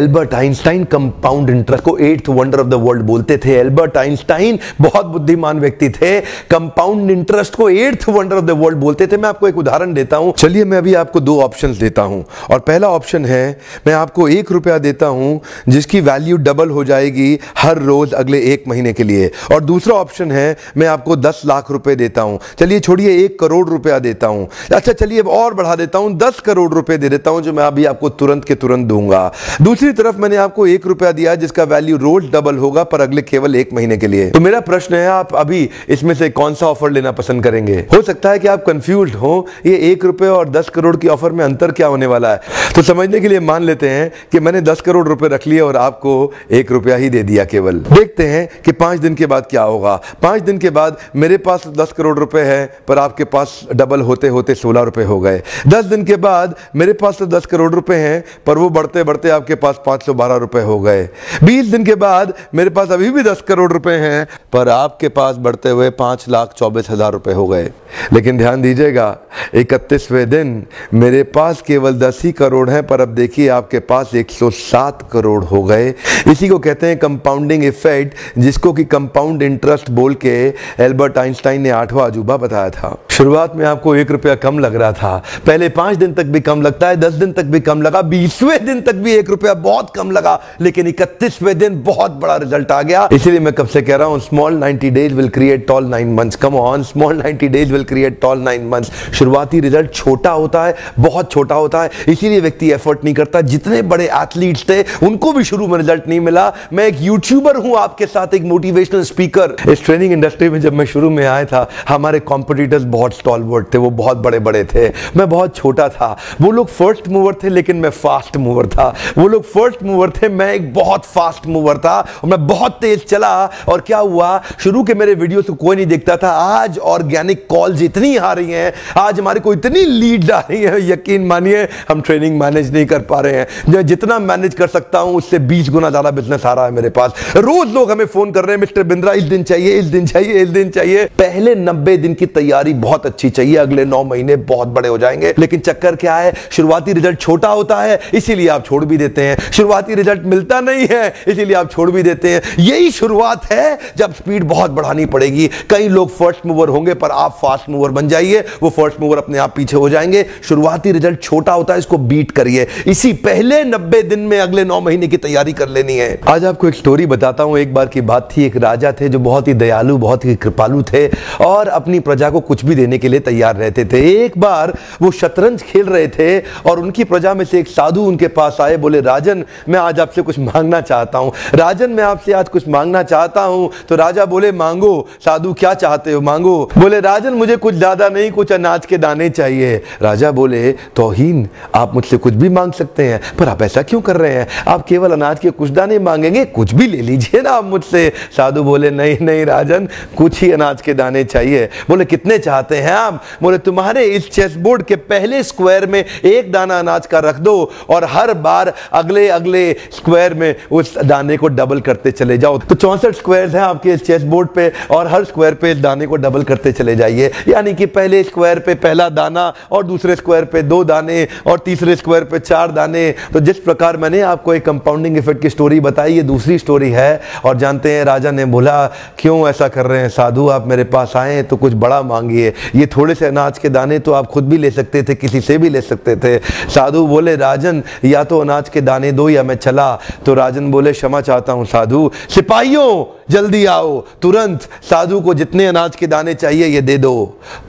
Albert Einstein compound interest को 8th wonder of the world बोलते थे। एल्बर्ट आइंस्टाइन बहुत बुद्धिमान व्यक्ति थे, कंपाउंड इंटरेस्ट को 8th wonder of the world बोलते थे। मैं आपको एक उदाहरण देता हूं। चलिए मैं अभी आपको दो ऑप्शंस देता हूं, और पहला ऑप्शन है मैं आपको 1 रुपया देता हूं जिसकी वैल्यू डबल हो जाएगी हर रोज अगले 1 महीने के लिए, और दूसरा ऑप्शन है मैं आपको 10 लाख रुपए देता हूं। चलिए छोड़िए 1 करोड़ रुपया देता हूं, अच्छा चलिए और बढ़ा देता हूं 10 करोड़ रुपए दे देता हूं, जो मैं अभी आपको तुरंत के तुरंत दूंगा। दूसरी तरफ मैंने आपको 1 रुपया दिया जिसका वैल्यू रोज डबल होगा पर अगले केवल 1 महीने के लिए। तो मेरा प्रश्न है आप अभी इसमें से कौन सा ऑफर लेना पसंद करेंगे? हो सकता है कि आप कंफ्यूज्ड हो, ये 1 रुपए और 10 करोड़ की ऑफर में अंतर क्या होने वाला है। तो समझने के लिए मान लेते हैं कि मैंने 10 करोड़ रुपए रख लिए और आपको 1 रुपया ही दे दिया केवल। देखते हैं कि 5 दिन के बाद क्या होगा। 5 दिन के बाद मेरे पास 10 करोड़ रुपए है पर आपके पास डबल होते होते 16 रुपए हो गए। 10 दिन के बाद मेरे पास तो 10 करोड़ रुपए हैं पर वो बढ़ते बढ़ते आपके पास 512 रुपए हो गए। 20 दिन के बाद मेरे पास अभी भी 10 करोड़ रुपए हैं पर आपके पास बढ़ते हुए 5,24,000 रुपए हो गए। लेकिन ध्यान दीजिएगा 31वें दिन मेरे पास केवल 10 ही करोड़ हैं पर अब देखिए आपके पास 107 करोड़ हो गए। इसी को कहते हैं कंपाउंडिंग इफेक्ट, जिसको कि कंपाउंड इंटरेस्ट बोल के एल्बर्ट आइंस्टाइन ने 8वां अजूबा बताया था। शुरुआत में आपको 1 रुपया कम लग रहा था, पहले 5 दिन तक भी कम लगता है, 10 दिन तक भी कम लगा, 20वें दिन तक भी 1 रुपया बहुत कम लगा, लेकिन 31वें दिन बहुत बड़ा रिजल्ट आ गया। इसीलिए मैं कब से कह रहा हूं small 90 days will create tall 9 months. Come on, small 90 days will create tall 9 months. शुरुआती रिजल्ट छोटा होता है, बहुत छोटा होता है, इसीलिए व्यक्ति एफर्ट नहीं करता। जितने बड़े एथलीट्स थे उनको भी शुरू में रिजल्ट नहीं मिला। मैं एक यूट्यूबर हूं आपके साथ, एक मोटिवेशनल स्पीकर। इस ट्रेनिंग इंडस्ट्री में जब मैं शुरू में आया था हमारे कॉम्पिटिटर्स बहुत स्टॉलवर्ट थे, वो बहुत बड़े बड़े थे, मैं बहुत छोटा था। वो लोग फर्स्ट मूवर थे लेकिन मैं फास्ट मूवर था। वो लोग फर्स्ट मूवर थे, मैं एक बहुत फास्ट मूवर था और मैं बहुत तेज चला। और क्या हुआ, शुरू के मेरे वीडियो को कोई नहीं देखता था, आज ऑर्गेनिक कॉल्स इतनी आ रही हैं, आज हमारे को इतनी लीड आ रही है, यकीन मानिए हम ट्रेनिंग मैनेज नहीं कर पा रहे हैं। जितना मैनेज कर सकता हूं उससे 20 गुना ज्यादा बिजनेस आ रहा है मेरे पास। रोज लोग हमें फोन कर रहे हैं, मिस्टर बिंद्रा इस दिन चाहिए, इस दिन चाहिए, इस दिन चाहिए। पहले 90 दिन की तैयारी बहुत अच्छी चाहिए, अगले 9 महीने बहुत बड़े हो जाएंगे। लेकिन चक्कर क्या है, शुरुआती रिजल्ट छोटा होता है इसीलिए आप छोड़ भी देते हैं। शुरुआती रिजल्ट मिलता नहीं है इसीलिए आप छोड़ भी देते हैं। यही शुरुआत है, जब स्पीड बहुत बढ़ानी पड़ेगी। कई लोग फर्स्ट मूवर होंगे पर आप फास्ट मूवर बन जाइए, वो फर्स्ट मूवर अपने आप पीछे हो जाएंगे। शुरुआती रिजल्ट छोटा होता है, इसको बीट करिए। इसी पहले 90 दिन में अगले 9 महीने की तैयारी कर लेनी है। आज आपको एक स्टोरी बताता हूं। एक बार की बात थी, एक राजा थे जो बहुत ही दयालु, बहुत ही कृपालु थे और अपनी प्रजा को कुछ भी देने के लिए तैयार रहते थे। एक बार वो शतरंज खेल रहे थे और उनकी प्रजा में से एक साधु उनके पास आए, बोले राजन मैं आज आपसे कुछ मांगना चाहता हूं। राजन मैं आपसे आज कुछ मांगना चाहता हूं। तो राजा बोले मांगो। साधु क्या चाहते हो, मांगो। बोले राजन मुझे कुछ ज्यादा नहीं, कुछ अनाज के दाने चाहिए। राजा बोले तौहीन, आप मुझसे कुछ भी मांग सकते हैं पर आप ऐसा क्यों कर रहे हैं, आप केवल अनाज के कुछ दाने मांगेंगे, कुछ भी ले लीजिए ना आप मुझसे। साधु बोले नहीं नहीं राजन, कुछ ही अनाज के दाने चाहिए। बोले कितने चाहते हैं आप? बोले तुम्हारे इस चेस बोर्ड के पहले स्क्वायर में 1 दाना अनाज का रख दो और हर बार अगले अगले स्क्वायर में उस दाने को डबल करते चले जाओ। तो 64 स्क्वायर्स हैं आपके इस चेस बोर्ड पे और हर स्क्वायर पे इस दाने को डबल करते चले जाइए। यानी कि पहले स्क्वायर पे पहला दाना और दूसरे स्क्वायर पे 2 दाने और तीसरे स्क्वायर पे 4 दाने। तो जिस प्रकार मैंने आपको एक कंपाउंडिंग इफेक्ट की स्टोरी बताई, ये दूसरी स्टोरी है। और जानते हैं राजा ने बोला क्यों ऐसा कर रहे हैं साधु, आप मेरे पास आए तो कुछ बड़ा मांगिए। ये थोड़े से अनाज के दाने तो आप खुद भी ले सकते थे, किसी से भी ले सकते थे। साधु बोले राजन या तो अनाज के दाने दो या मैं चला। तो राजन बोले क्षमा चाहता हूं साधु, सिपाहियों जल्दी आओ, तुरंत साधु को जितने अनाज के दाने चाहिए ये दे दो।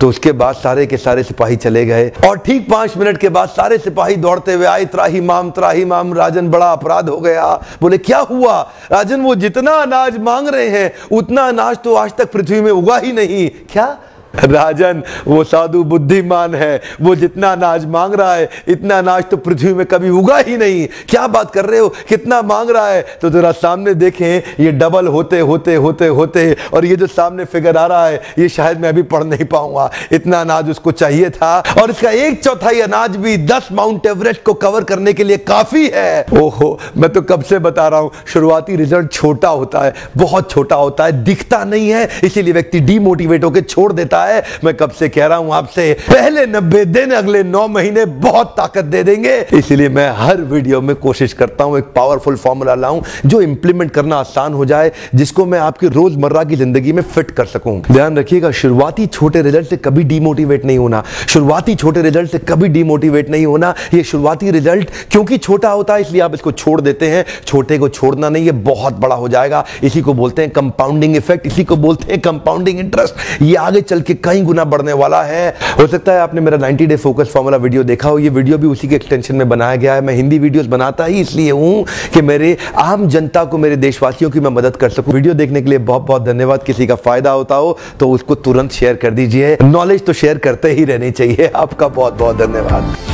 तो उसके बाद सारे के सारे सिपाही चले गए और ठीक 5 मिनट के बाद सारे सिपाही दौड़ते हुए आए, त्राही माम राजन बड़ा अपराध हो गया। बोले क्या हुआ? राजन वो जितना अनाज मांग रहे हैं उतना अनाज तो आज तक पृथ्वी में उगा ही नहीं। क्या राजन, वो साधु बुद्धिमान है, वो जितना अनाज मांग रहा है इतना अनाज तो पृथ्वी में कभी उगा ही नहीं। क्या बात कर रहे हो, कितना मांग रहा है? तो जरा सामने देखें, ये डबल होते होते होते होते और ये जो सामने फिगर आ रहा है ये शायद मैं अभी पढ़ नहीं पाऊंगा, इतना अनाज उसको चाहिए था। और इसका 1/4 अनाज भी 10 माउंट एवरेस्ट को कवर करने के लिए काफी है। ओहो, मैं तो कब से बता रहा हूं, शुरुआती रिजल्ट छोटा होता है, बहुत छोटा होता है, दिखता नहीं है, इसीलिए व्यक्ति डीमोटिवेट होकर छोड़ देता होता है। मैं कब से कह रहा हूं आपसे, पहले 90 दिन अगले 9 महीने बहुत ताकत दे देंगे। इसलिए मैं हर वीडियो में कोशिश करता हूं एक पावरफुल फॉर्मूला लाऊं जो इंप्लीमेंट करना आसान हो जाए, जिसको मैं आपकी रोजमर्रा की जिंदगी में फिट कर सकूं। ध्यान रखिएगा, शुरुआती छोटे रिजल्ट से कभी डीमोटिवेट नहीं होना। शुरुआती छोटे रिजल्ट से कभी डीमोटिवेट नहीं होना। ये शुरुआती रिजल्ट क्योंकि छोटा होता है इसलिए आप इसको छोड़ देते हैं। छोटे को छोड़ना नहीं, ये बहुत बड़ा हो जाएगा। इसी को बोलते हैं कंपाउंडिंग इफेक्ट, इसी को बोलते हैं कंपाउंडिंग इंटरेस्ट। ये आगे चल के कई गुना बढ़ने वाला है। हो सकता है आपने मेरा 90 डे फोकस फॉर्मूला वीडियो देखा हो। ये वीडियो भी उसी के एक्सटेंशन में बनाया गया है। मैं हिंदी वीडियोस बनाता ही इसलिए हूं कि मेरे आम जनता को, मेरे देशवासियों की मैं मदद कर सकूं। वीडियो देखने के लिए बहुत बहुत धन्यवाद। किसी का फायदा होता हो तो उसको तुरंत शेयर कर दीजिए। नॉलेज तो शेयर करते ही रहनी चाहिए। आपका बहुत बहुत धन्यवाद।